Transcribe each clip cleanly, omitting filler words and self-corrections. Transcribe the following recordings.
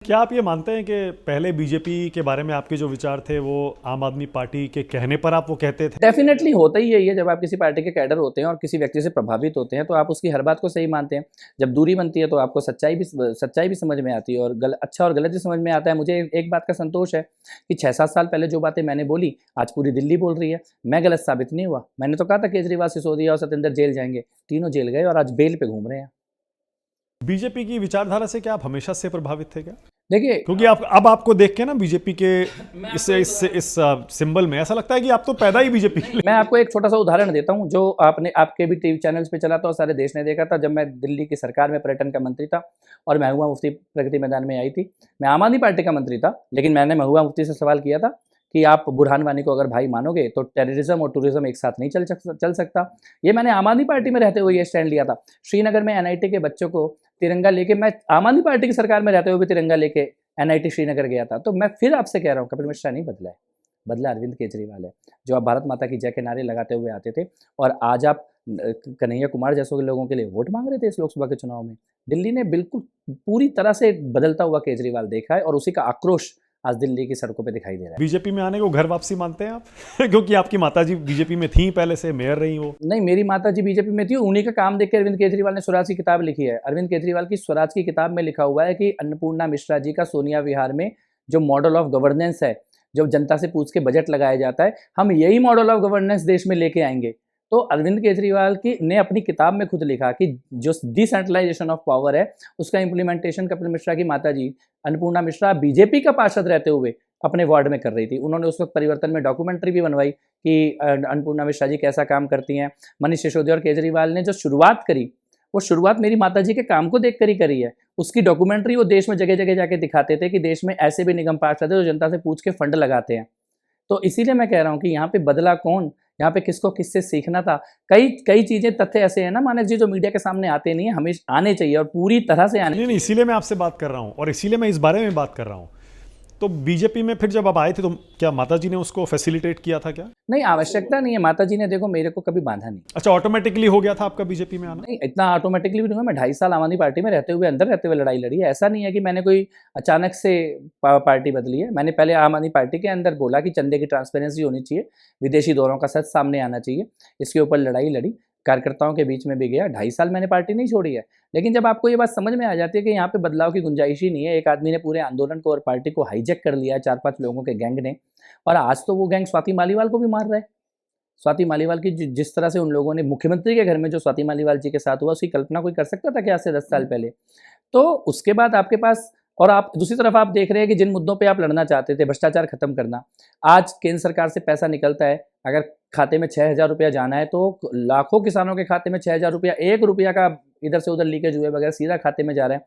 क्या आप ये मानते हैं कि पहले बीजेपी के बारे में आपके जो विचार थे वो आम आदमी पार्टी के कहने पर आप वो कहते थे? डेफिनेटली होता ही यही है। जब आप किसी पार्टी के कैडर होते हैं और किसी व्यक्ति से प्रभावित होते हैं तो आप उसकी हर बात को सही मानते हैं। जब दूरी बनती है तो आपको सच्चाई भी समझ में आती है और अच्छा और गलत भी समझ में आता है। मुझे एक बात का संतोष है कि 6-7 साल पहले जो बातें मैंने बोली आज पूरी दिल्ली बोल रही है। मैं गलत साबित नहीं हुआ। मैंने तो कहा था केजरीवाल, सिसोदिया और सत्येंद्र जेल जाएंगे, तीनों जेल गए और आज बेल पे घूम रहे हैं। बीजेपी की विचारधारा से क्या आप हमेशा से प्रभावित थे क्या? देखिए, क्योंकि आप अब आपको देख के ना बीजेपी के इस सिंबल में ऐसा लगता है कि आप तो पैदा ही बीजेपी के लिए। मैं आपको एक छोटा सा उदाहरण देता हूं जो आपके भी टीवी चैनल्स पे चला था और सारे देश ने देखा था। जब मैं दिल्ली की सरकार में पर्यटन का मंत्री था और महबूबा मुफ्ती प्रगति मैदान में आई थी, मैं आम आदमी पार्टी का मंत्री था, लेकिन मैंने महबूबा मुफ्ती से सवाल किया था कि आप बुरहान वानी को अगर भाई मानोगे तो टेररिज्म और टूरिज्म एक साथ नहीं चल सकता। ये मैंने आम आदमी पार्टी में रहते हुए ये स्टैंड लिया था। श्रीनगर में एनआईटी के बच्चों को तिरंगा लेके, मैं आम आदमी पार्टी की सरकार में रहते हुए भी तिरंगा लेके एनआईटी श्रीनगर गया था। तो मैं फिर आपसे कह रहा हूँ, कपिल मिश्रा नहीं बदला है, बदला अरविंद केजरीवाल है, जो आप भारत माता की जय के नारे लगाते हुए आते थे और आज आप कन्हैया कुमार जैसों के लोगों के लिए वोट मांग रहे थे इस लोकसभा के चुनाव में। दिल्ली ने बिल्कुल पूरी तरह से बदलता हुआ केजरीवाल देखा है और उसी का आक्रोश आज दिल्ली की सड़कों पे दिखाई दे रहा है। बीजेपी में आने को घर वापसी मानते हैं आप? क्योंकि आपकी माताजी बीजेपी में थी, पहले से मेयर रही वो। नहीं, मेरी माताजी बीजेपी में थी, उन्हीं का काम देख के अरविंद केजरीवाल ने स्वराज की किताब लिखी है। अरविंद केजरीवाल की स्वराज की किताब में लिखा हुआ है कि अन्नपूर्णा मिश्रा जी का सोनिया विहार में जो मॉडल ऑफ गवर्नेंस है, जो जनता से पूछ के बजट लगाया जाता है, हम यही मॉडल ऑफ गवर्नेंस देश में लेके आएंगे। तो अरविंद केजरीवाल की ने अपनी किताब में खुद लिखा कि जो डिसेंट्रलाइजेशन ऑफ पावर है उसका इंप्लीमेंटेशन कपिल मिश्रा की माताजी अन्नपूर्णा मिश्रा बीजेपी का पार्षद रहते हुए अपने वार्ड में कर रही थी। उन्होंने उस वक्त परिवर्तन में डॉक्यूमेंट्री भी बनवाई कि अन्नपूर्णा मिश्रा जी कैसा काम करती हैं। मनीष सिसोदिया और केजरीवाल ने जो शुरुआत करी, वो शुरुआत मेरी माताजी के काम को देखकर ही करी है। उसकी डॉक्यूमेंट्री वो देश में जगह जगह जाके दिखाते थे कि देश में ऐसे भी निगम पार्षद है जो जनता से पूछ के फंड लगाते हैं। तो इसीलिए मैं कह रहा हूँ कि यहाँ पे बदला कौन, यहाँ पे किसको किससे सीखना था। कई चीजें, तथ्य ऐसे हैं ना मानक जी, जो मीडिया के सामने आते नहीं है, हमें आने चाहिए और पूरी तरह से आने। नहीं, इसीलिए मैं आपसे बात कर रहा हूँ और इसीलिए मैं इस बारे में बात कर रहा हूँ। तो बीजेपी में फिर जब आप आए थे तो क्या माताजी ने उसको फैसिलिटेट किया था क्या? नहीं, आवश्यकता नहीं है। माताजी ने देखो मेरे को कभी बांधा नहीं। अच्छा, ऑटोमेटिकली हो गया था आपका बीजेपी में आना? नहीं, इतना ऑटोमेटिकली भी नहीं हुआ। मैं 2.5 साल आम आदमी पार्टी में रहते हुए, अंदर रहते हुए लड़ाई लड़ी है। ऐसा नहीं है कि मैंने कोई अचानक से पार्टी बदली है। मैंने पहले आम आदमी पार्टी के अंदर बोला कि चंदे की ट्रांसपेरेंसी होनी चाहिए, विदेशी दौरों का सच सामने आना चाहिए। इसके ऊपर लड़ाई लड़ी, कार्यकर्ताओं के बीच में भी गया। 2.5 साल मैंने पार्टी नहीं छोड़ी है। लेकिन जब आपको ये बात समझ में आ जाती है कि यहाँ पे बदलाव की गुंजाइश ही नहीं है, एक आदमी ने पूरे आंदोलन को और पार्टी को हाईजैक कर लिया है 4-5 लोगों के गैंग ने, और आज तो वो गैंग स्वाति मालीवाल को भी मार रहा है। स्वाति मालीवाल की जिस तरह से उन लोगों ने, मुख्यमंत्री के घर में जो स्वाति मालीवाल जी के साथ हुआ, उसकी कल्पना कोई कर सकता था क्या आज से 10 साल पहले? तो उसके बाद आपके पास, और आप दूसरी तरफ आप देख रहे हैं कि जिन मुद्दों पे आप लड़ना चाहते थे, भ्रष्टाचार खत्म करना, आज केंद्र सरकार से पैसा निकलता है, अगर खाते में 6,000 रुपया जाना है तो लाखों किसानों के खाते में 6,000 रुपया, 1 रुपया का इधर से उधर लीकेज हुए बगैर सीधा खाते में जा रहा है।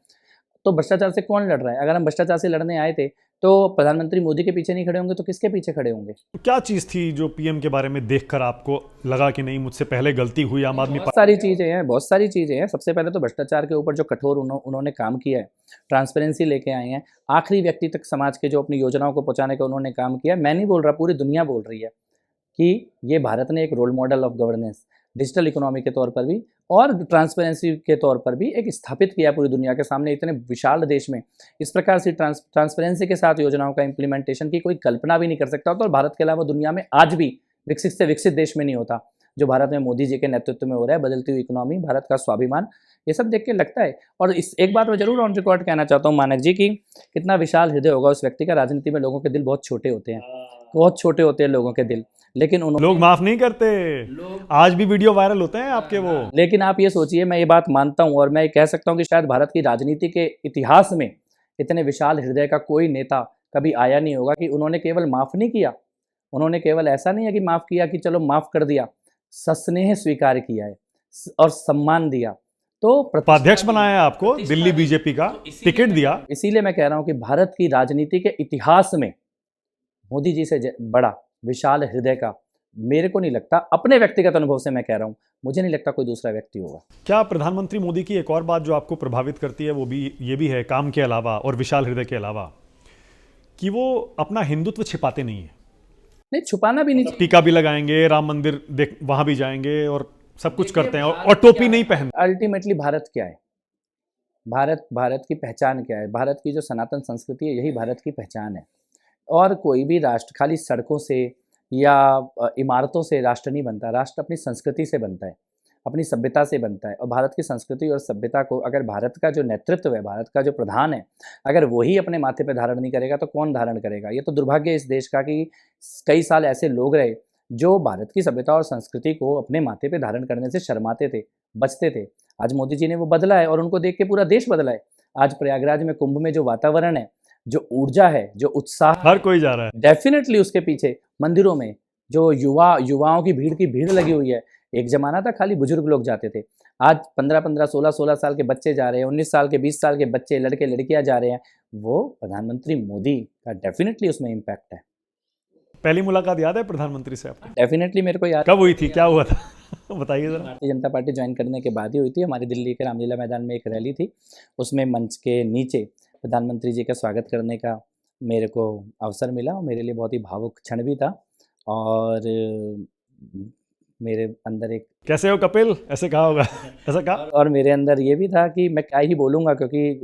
तो भ्रष्टाचार से कौन लड़ रहा है? अगर हम भ्रष्टाचार से लड़ने आए थे तो प्रधानमंत्री मोदी के पीछे नहीं खड़े होंगे तो किसके पीछे खड़े होंगे? क्या चीज थी जो पीएम के बारे में देखकर आपको लगा कि नहीं, मुझसे पहले गलती हुई आम आदमी? बहुत सारी चीजें हैं। सबसे पहले तो भ्रष्टाचार के ऊपर जो कठोर उन्होंने काम किया है, ट्रांसपेरेंसी लेके आए हैं, आखिरी व्यक्ति तक समाज के जो अपनी योजनाओं को पहुंचाने का उन्होंने काम किया। मैं नहीं बोल रहा, पूरी दुनिया बोल रही है कि ये भारत ने एक role model of governance, digital economy के तौर पर भी और ट्रांसपेरेंसी के तौर पर भी एक स्थापित किया पूरी दुनिया के सामने। इतने विशाल देश में इस प्रकार से ट्रांसपेरेंसी के साथ योजनाओं का इंप्लीमेंटेशन की कोई कल्पना भी नहीं कर सकता होता, और भारत के अलावा दुनिया में आज भी विकसित से विकसित देश में नहीं होता जो भारत में मोदी जी के नेतृत्व में हो रहा है। बदलती हुई इकोनॉमी, भारत का स्वाभिमान, ये सब देख के लगता है। और इस एक बात मैं जरूर ऑन रिकॉर्ड कहना चाहता हूँ मानक जी, की कितना विशाल हृदय होगा उस व्यक्ति का। राजनीति में लोगों के दिल बहुत छोटे होते हैं, बहुत छोटे होते हैं लोगों के दिल, लेकिन लोग माफ नहीं करते। आज भी वीडियो वायरल होते हैं आपके वो। लेकिन आप ये सोचिए, मैं ये बात मानता हूं और मैं कह सकता हूं कि शायद भारत की राजनीति के इतिहास में इतने विशाल हृदय का कोई नेता कभी आया नहीं होगा कि उन्होंने केवल माफ नहीं किया, उन्होंने केवल ऐसा नहीं है कि माफ किया कि चलो माफ कर दिया, सस्नेह स्वीकार किया है और सम्मान दिया। तो उपाध्यक्ष बनाया आपको, दिल्ली बीजेपी का टिकट दिया। इसीलिए मैं कह रहा हूं कि भारत की राजनीति के इतिहास में मोदी जी से बड़ा विशाल हृदय का मेरे को नहीं लगता, अपने व्यक्तिगत अनुभव से मैं कह रहा हूं, मुझे नहीं लगता कोई दूसरा व्यक्ति होगा। क्या प्रधानमंत्री मोदी की एक और बात जो आपको प्रभावित करती है वो भी ये भी है, काम के अलावा और विशाल हृदय के अलावा, कि वो अपना हिंदुत्व छिपाते नहीं है? नहीं, छुपाना भी नहीं, टीका भी लगाएंगे, राम मंदिर देख वहां भी जाएंगे और सब कुछ करते हैं और टोपी नहीं पहनते। अल्टीमेटली भारत क्या है? भारत भारत की पहचान क्या है? भारत की जो सनातन संस्कृति है, यही भारत की पहचान है। और कोई भी राष्ट्र खाली सड़कों से या इमारतों से राष्ट्र नहीं बनता। राष्ट्र अपनी संस्कृति से बनता है, अपनी सभ्यता से बनता है। और भारत की संस्कृति और सभ्यता को अगर भारत का जो नेतृत्व है, भारत का जो प्रधान है, अगर वही अपने माथे पे धारण नहीं करेगा तो कौन धारण करेगा? ये तो दुर्भाग्य है इस देश का कि कई साल ऐसे लोग रहे जो भारत की सभ्यता और संस्कृति को अपने माथे पे धारण करने से शर्माते थे, बचते थे। आज मोदी जी ने वो बदला है और उनको देख के पूरा देश बदला है। आज प्रयागराज में कुंभ में जो वातावरण है, जो ऊर्जा है, जो उत्साह हर कोई जा रहा है। डेफिनेटली उसके पीछे मंदिरों में जो युवाओं की भीड़ लगी हुई है। एक ज़माना था खाली बुजुर्ग लोग जाते थे। आज 15-15, 16-16 साल के बच्चे जा रहे हैं, 19 साल के, 20 साल के बच्चे, लड़के-लड़कियाँ जा रहे हैं। वो प्रधानमंत्री मोदी का डेफिनेटली उसमें इम्पैक्ट है। पहली मुलाकात याद है प्रधानमंत्री से आपकी? डेफिनेटली मेरे को याद कब हुई थी, क्या हुआ था? बताइए जरा। भारतीय जनता पार्टी ज्वाइन करने के बाद ही हुई थी। हमारी दिल्ली के रामलीला मैदान में एक रैली थी, उसमें मंच के नीचे प्रधानमंत्री जी का स्वागत करने का मेरे को अवसर मिला और मेरे लिए बहुत ही भावुक क्षण भी था। और मेरे अंदर एक कैसे हो कपिल, ऐसे कहा होगा। ऐसा कहा और मेरे अंदर ये भी था कि मैं क्या ही बोलूँगा, क्योंकि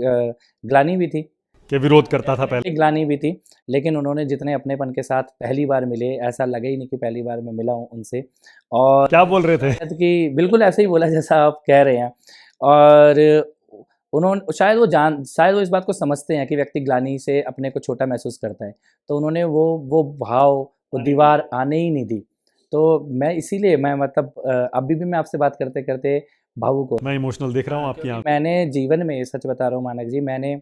ग्लानि भी थी, कि विरोध करता था पहले। ग्लानि भी थी। लेकिन उन्होंने जितने अपनेपन के साथ पहली बार मिले, ऐसा लगा ही नहीं कि पहली बार मैं मिला हूँ उनसे। और क्या बोल रहे थे? कि बिल्कुल ऐसे ही बोला जैसा आप कह रहे हैं। और उन्होंने शायद वो इस बात को समझते हैं कि व्यक्ति ग्लानि से अपने को छोटा महसूस करता है, तो उन्होंने वो भाव, वो दीवार आने ही नहीं दी। तो मैं इसीलिए मैं मतलब अभी भी मैं आपसे बात करते-करते भावुक हो। मैं इमोशनल देख रहा हूँ आपकी आंख। मैंने जीवन में, सच बता रहा हूँ मानक जी, मैंने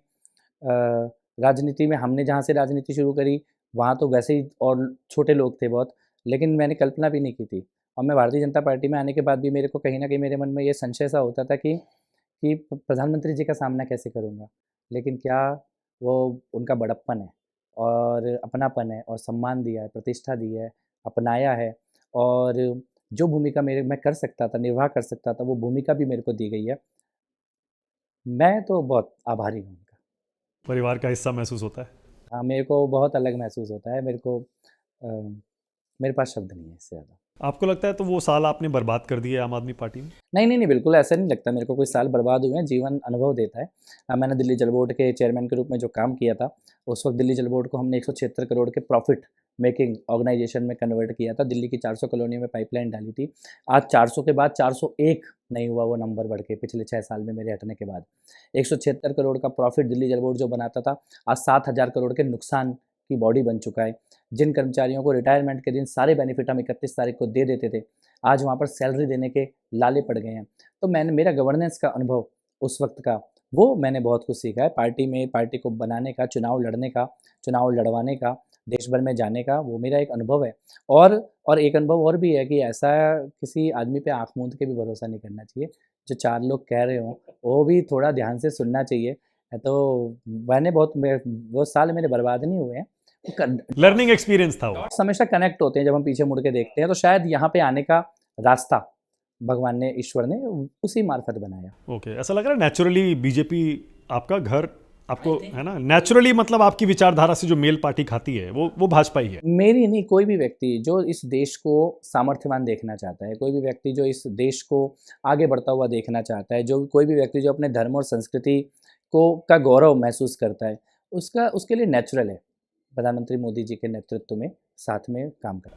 राजनीति में, हमने जहाँ से राजनीति शुरू करी, वहाँ तो वैसे ही और छोटे लोग थे बहुत, लेकिन मैंने कल्पना भी नहीं की थी। और मैं भारतीय जनता पार्टी में आने के बाद भी मेरे को कहीं न कहीं मेरे मन में ये संशय सा होता था कि प्रधानमंत्री जी का सामना कैसे करूँगा? लेकिन क्या वो उनका बड़प्पन है और अपनापन है और सम्मान दिया है, प्रतिष्ठा दी है, अपनाया है। और जो भूमिका मैं कर सकता था, निर्वाह कर सकता था, वो भूमिका भी मेरे को दी गई है। मैं तो बहुत आभारी हूँ उनका। परिवार का हिस्सा महसूस होता है। हाँ, मेरे को बहुत अलग महसूस होता है। अ, मेरे पास शब्द नहीं है इससे ज़्यादा। आपको लगता है तो वो साल आपने बर्बाद कर दिए आम आदमी पार्टी में? नहीं, बिल्कुल ऐसा नहीं लगता मेरे को कोई साल बर्बाद हुए हैं, जीवन अनुभव देता है। मैंने दिल्ली जल बोर्ड के चेयरमैन के रूप में जो काम किया था, उस वक़्त दिल्ली जल बोर्ड को हमने 176 करोड़ के प्रॉफ़िट मेकिंग ऑर्गनाइज़ेशन में कन्वर्ट किया था। दिल्ली की 400 कॉलोनी में पाइपलाइन डाली थी। आज 400 के बाद 401 नहीं हुआ वो नंबर बढ़ के, पिछले 6 साल में मेरे हटने के बाद। 176 करोड़ का प्रॉफ़िट दिल्ली जल बोर्ड जो बनाता था, आज 7,000 करोड़ के नुकसान की बॉडी बन चुका है। जिन कर्मचारियों को रिटायरमेंट के दिन सारे बेनिफिट हम 31 तारीख को दे देते थे, आज वहाँ पर सैलरी देने के लाले पड़ गए हैं। तो मेरा गवर्नेंस का अनुभव उस वक़्त का, वो मैंने बहुत कुछ सीखा है। पार्टी में, पार्टी को बनाने का, चुनाव लड़ने का, चुनाव लड़वाने का, देश भर में जाने का, वो मेरा एक अनुभव है। और एक अनुभव और भी है कि ऐसा किसी आदमी पे आँख मूंद के भी भरोसा नहीं करना चाहिए। जो 4 लोग कह रहे हों, वो भी थोड़ा ध्यान से सुनना चाहिए। तो वो साल मेरे बर्बाद नहीं हुए हैं। लर्निंग एक्सपीरियंस था वो। हमेशा कनेक्ट होते हैं जब हम पीछे मुड़ के देखते हैं, तो शायद यहाँ पे आने का रास्ता भगवान ने, ईश्वर ने उसी मार्फत बनाया। ओके, ऐसा लग रहा है नेचुरली बीजेपी आपका घर, आपको है ना, नेचुरली मतलब आपकी विचारधारा से जो मेल पार्टी खाती है वो भाजपा ही है। मेरी नहीं, कोई भी व्यक्ति जो इस देश को सामर्थ्यवान देखना चाहता है, कोई भी व्यक्ति जो इस देश को आगे बढ़ता हुआ देखना चाहता है, जो कोई भी व्यक्ति जो अपने धर्म और संस्कृति का गौरव महसूस करता है, उसके लिए नेचुरल है प्रधानमंत्री मोदी जी के नेतृत्व में साथ में काम करना।